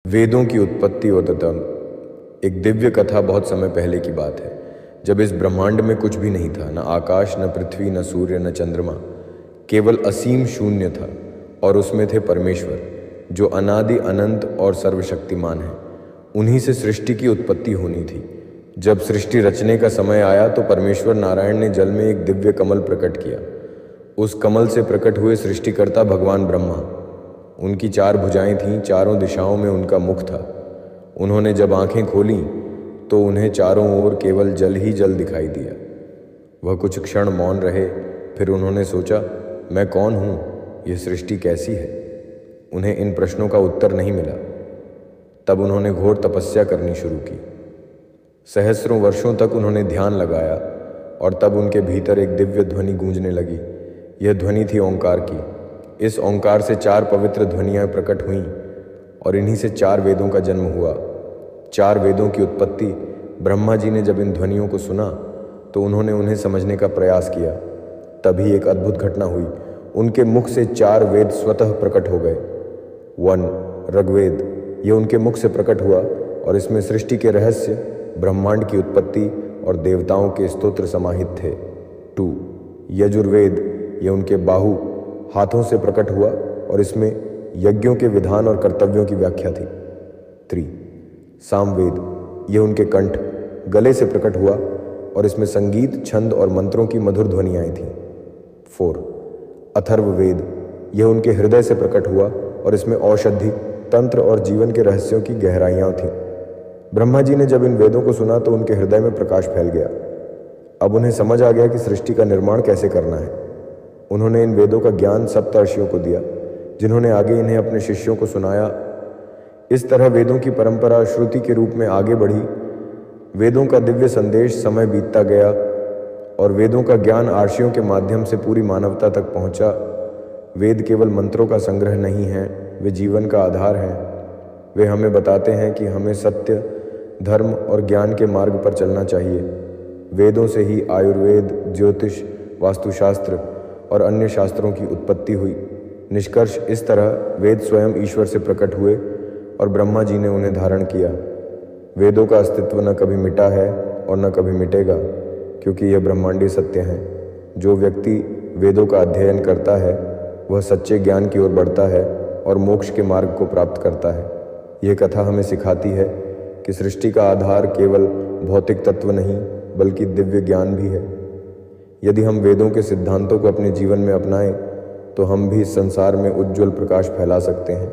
वेदों की उत्पत्ति और तत्व। एक दिव्य कथा बहुत समय पहले की बात है, जब इस ब्रह्मांड में कुछ भी नहीं था, न आकाश, न पृथ्वी, न सूर्य, न चंद्रमा, केवल असीम शून्य था। और उसमें थे परमेश्वर, जो अनादि अनंत और सर्वशक्तिमान है। उन्हीं से सृष्टि की उत्पत्ति होनी थी। जब सृष्टि रचने का समय आया तो परमेश्वर नारायण ने जल में एक दिव्य कमल प्रकट किया। उस कमल से प्रकट हुए सृष्टिकर्ता भगवान ब्रह्मा। उनकी 4 भुजाएं थीं, चारों दिशाओं में उनका मुख था। उन्होंने जब आंखें खोलीं तो उन्हें चारों ओर केवल जल ही जल दिखाई दिया। वह कुछ क्षण मौन रहे, फिर उन्होंने सोचा, मैं कौन हूँ, यह सृष्टि कैसी है? उन्हें इन प्रश्नों का उत्तर नहीं मिला। तब उन्होंने घोर तपस्या करनी शुरू की। सहस्रों वर्षों तक उन्होंने ध्यान लगाया और तब उनके भीतर एक दिव्य ध्वनि गूंजने लगी। यह ध्वनि थी ओंकार की। इस ओंकार से 4 पवित्र ध्वनियाँ प्रकट हुईं और इन्हीं से 4 वेदों का जन्म हुआ। 4 वेदों की उत्पत्ति। ब्रह्मा जी ने जब इन ध्वनियों को सुना तो उन्होंने उन्हें समझने का प्रयास किया। तभी एक अद्भुत घटना हुई। उनके मुख से 4 वेद स्वतः प्रकट हो गए। 1 ऋग्वेद, यह उनके मुख से प्रकट हुआ और इसमें सृष्टि के रहस्य, ब्रह्मांड की उत्पत्ति और देवताओं के स्तोत्र समाहित थे। 2 यजुर्वेद, यह उनके बाहु, हाथों से प्रकट हुआ और इसमें यज्ञों के विधान और कर्तव्यों की व्याख्या थी। 3 सामवेद, यह उनके कंठ, गले से प्रकट हुआ और इसमें संगीत, छंद और मंत्रों की मधुर ध्वनियाँ थीं। 4 अथर्ववेद, यह उनके हृदय से प्रकट हुआ और इसमें औषधि, तंत्र और जीवन के रहस्यों की गहराइयाँ थीं। ब्रह्मा जी ने जब इन वेदों को सुना तो उनके हृदय में प्रकाश फैल गया। अब उन्हें समझ आ गया कि सृष्टि का निर्माण कैसे करना है। उन्होंने इन वेदों का ज्ञान सप्तर्षियों को दिया, जिन्होंने आगे इन्हें अपने शिष्यों को सुनाया। इस तरह वेदों की परंपरा श्रुति के रूप में आगे बढ़ी। वेदों का दिव्य संदेश समय बीतता गया और वेदों का ज्ञान आर्षियों के माध्यम से पूरी मानवता तक पहुंचा। वेद केवल मंत्रों का संग्रह नहीं है, वे जीवन का आधार हैं। वे हमें बताते हैं कि हमें सत्य, धर्म और ज्ञान के मार्ग पर चलना चाहिए। वेदों से ही आयुर्वेद, ज्योतिष, वास्तुशास्त्र और अन्य शास्त्रों की उत्पत्ति हुई। निष्कर्ष इस तरह वेद स्वयं ईश्वर से प्रकट हुए और ब्रह्मा जी ने उन्हें धारण किया। वेदों का अस्तित्व न कभी मिटा है और न कभी मिटेगा, क्योंकि यह ब्रह्मांडीय सत्य हैं। जो व्यक्ति वेदों का अध्ययन करता है वह सच्चे ज्ञान की ओर बढ़ता है और मोक्ष के मार्ग को प्राप्त करता है। यह कथा हमें सिखाती है कि सृष्टि का आधार केवल भौतिक तत्व नहीं बल्कि दिव्य ज्ञान भी है। यदि हम वेदों के सिद्धांतों को अपने जीवन में अपनाएं तो हम भी इस संसार में उज्ज्वल प्रकाश फैला सकते हैं।